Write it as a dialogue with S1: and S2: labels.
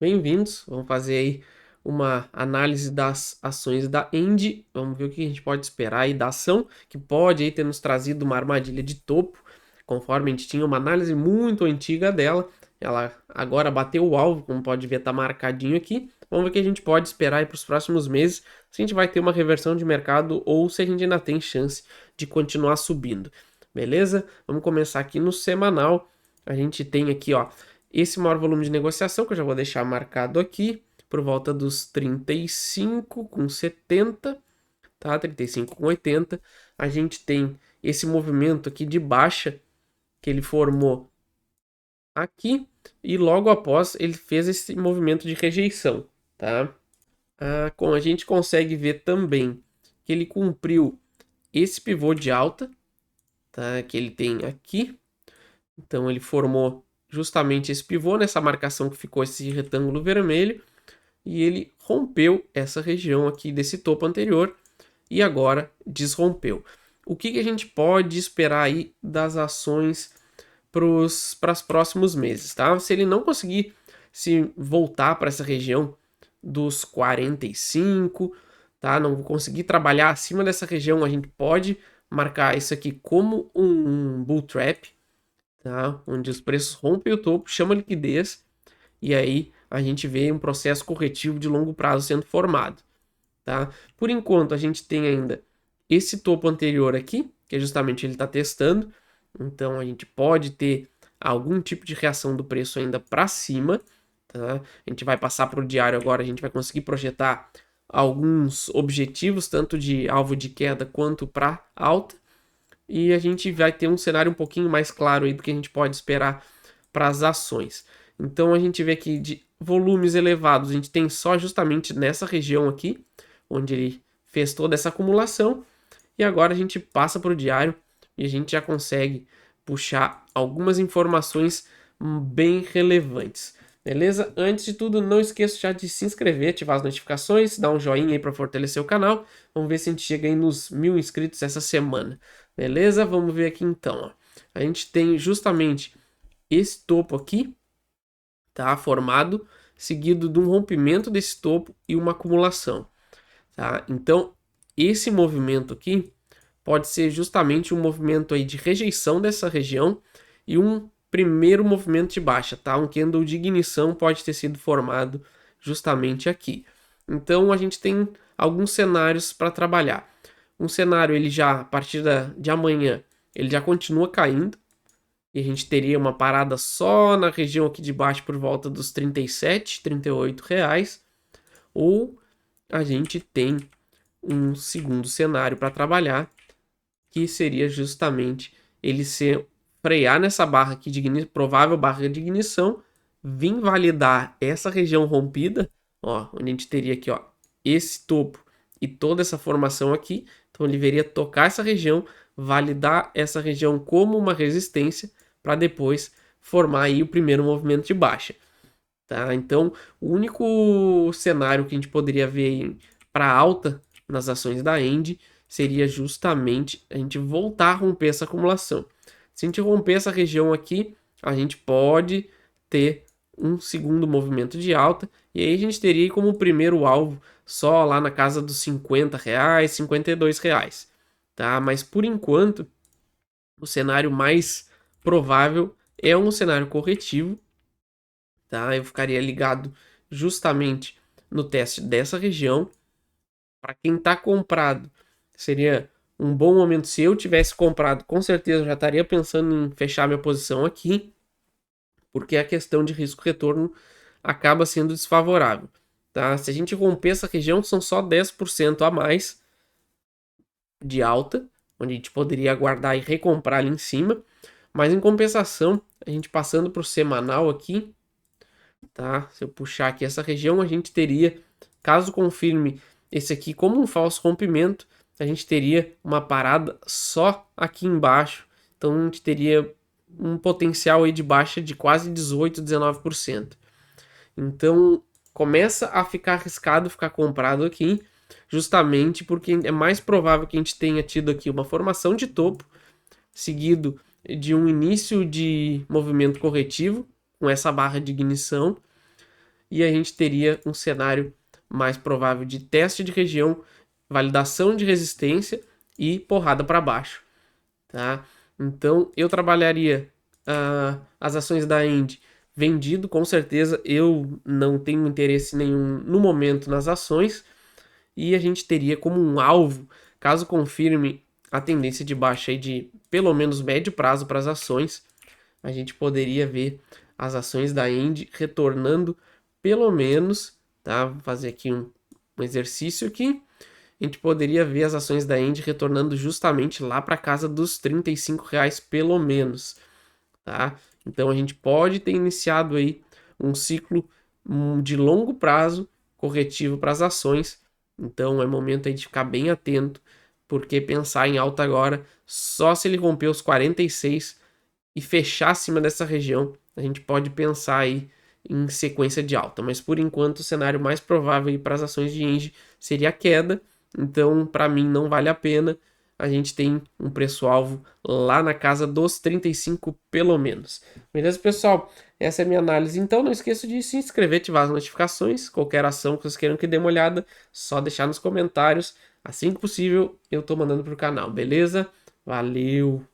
S1: Bem-vindos. Vamos fazer aí uma análise das ações da End. Vamos ver o que a gente pode esperar aí da ação, que pode aí ter nos trazido uma armadilha de topo, conforme a gente tinha uma análise muito antiga dela. Ela agora bateu o alvo, como pode ver, tá marcadinho aqui. Vamos ver o que a gente pode esperar aí para os próximos meses, se a gente vai ter uma reversão de mercado ou se a gente ainda tem chance de continuar subindo. Beleza? Vamos começar aqui no semanal. A gente tem aqui, ó, esse maior volume de negociação, que eu já vou deixar marcado aqui, por volta dos 35,70, tá? 35,80. A gente tem esse movimento aqui de baixa, que ele formou aqui, e logo após ele fez esse movimento de rejeição, tá? A gente consegue ver também que ele cumpriu esse pivô de alta, tá? Que ele tem aqui. Então ele formou justamente esse pivô nessa marcação que ficou esse retângulo vermelho e ele rompeu essa região aqui desse topo anterior e agora desrompeu. O que a gente pode esperar aí das ações para os próximos meses, tá? Se ele não conseguir se voltar para essa região dos 45, tá? Não conseguir trabalhar acima dessa região, a gente pode marcar isso aqui como um bull trap, tá? Onde os preços rompem o topo, chama liquidez e aí a gente vê um processo corretivo de longo prazo sendo formado, tá? Por enquanto a gente tem ainda esse topo anterior aqui, que é justamente ele está testando, então a gente pode ter algum tipo de reação do preço ainda para cima, tá? A gente vai passar para o diário agora, a gente vai conseguir projetar alguns objetivos, tanto de alvo de queda quanto para alta, e a gente vai ter um cenário um pouquinho mais claro aí do que a gente pode esperar para as ações. Então a gente vê aqui de volumes elevados, a gente tem só justamente nessa região aqui, onde ele fez toda essa acumulação, e agora a gente passa para o diário e a gente já consegue puxar algumas informações bem relevantes. Beleza? Antes de tudo, não esqueça já de se inscrever, ativar as notificações, dar um joinha aí para fortalecer o canal. Vamos ver se a gente chega aí nos 1.000 inscritos essa semana. Beleza? Vamos ver aqui então. Ó. A gente tem justamente esse topo aqui, tá? Formado, seguido de um rompimento desse topo e uma acumulação, tá? Então, esse movimento aqui pode ser justamente um movimento aí de rejeição dessa região e um primeiro movimento de baixa, tá? Um candle de ignição pode ter sido formado justamente aqui. Então, a gente tem alguns cenários para trabalhar. Um cenário, ele já, a partir de amanhã, ele já continua caindo, e a gente teria uma parada só na região aqui de baixo por volta dos 37, 38 reais, ou a gente tem um segundo cenário para trabalhar, que seria justamente ele ser frear nessa barra aqui de provável barra de ignição, vir validar essa região rompida, ó, onde a gente teria aqui, ó, esse topo e toda essa formação aqui, então ele viria tocar essa região, validar essa região como uma resistência para depois formar aí o primeiro movimento de baixa, tá? Então, o único cenário que a gente poderia ver para alta nas ações da End seria justamente a gente voltar a romper essa acumulação. Se a gente romper essa região aqui, a gente pode ter um segundo movimento de alta e aí a gente teria como primeiro alvo só lá na casa dos 50 reais, 52 reais, tá? Mas por enquanto, o cenário mais provável é um cenário corretivo, tá? Eu ficaria ligado justamente no teste dessa região. Para quem está comprado, seria um bom momento. Se eu tivesse comprado, com certeza eu já estaria pensando em fechar minha posição aqui, porque a questão de risco-retorno acaba sendo desfavorável, tá? Se a gente romper essa região, são só 10% a mais de alta, onde a gente poderia aguardar e recomprar ali em cima, mas em compensação, a gente passando para o semanal aqui, tá? Se eu puxar aqui essa região, a gente teria, caso confirme esse aqui como um falso rompimento, a gente teria uma parada só aqui embaixo. Então a gente teria um potencial aí de baixa de quase 18, 19%. Então começa a ficar arriscado ficar comprado aqui, justamente porque é mais provável que a gente tenha tido aqui uma formação de topo, seguido de um início de movimento corretivo, com essa barra de ignição, e a gente teria um cenário mais provável de teste de região, validação de resistência e porrada para baixo, tá? Então eu trabalharia as ações da End vendido, com certeza eu não tenho interesse nenhum no momento nas ações, e a gente teria como um alvo, caso confirme a tendência de baixa aí de pelo menos médio prazo para as ações, a gente poderia ver as ações da End retornando pelo menos, tá? Vou fazer aqui um exercício aqui. A gente poderia ver as ações da End retornando justamente lá para casa dos R$ 35 pelo menos, tá? Então a gente pode ter iniciado aí um ciclo de longo prazo corretivo para as ações. Então é momento aí de ficar bem atento, porque pensar em alta agora, só se ele romper os 46 e fechar acima dessa região, a gente pode pensar aí em sequência de alta. Mas por enquanto o cenário mais provável para as ações de Engie seria a queda. Então, para mim, não vale a pena. A gente tem um preço-alvo lá na casa dos 35 pelo menos. Beleza, pessoal? Essa é a minha análise. Então, não esqueça de se inscrever, ativar as notificações. Qualquer ação que vocês queiram que dê uma olhada, só deixar nos comentários. Assim que possível, eu estou mandando para o canal, beleza? Valeu!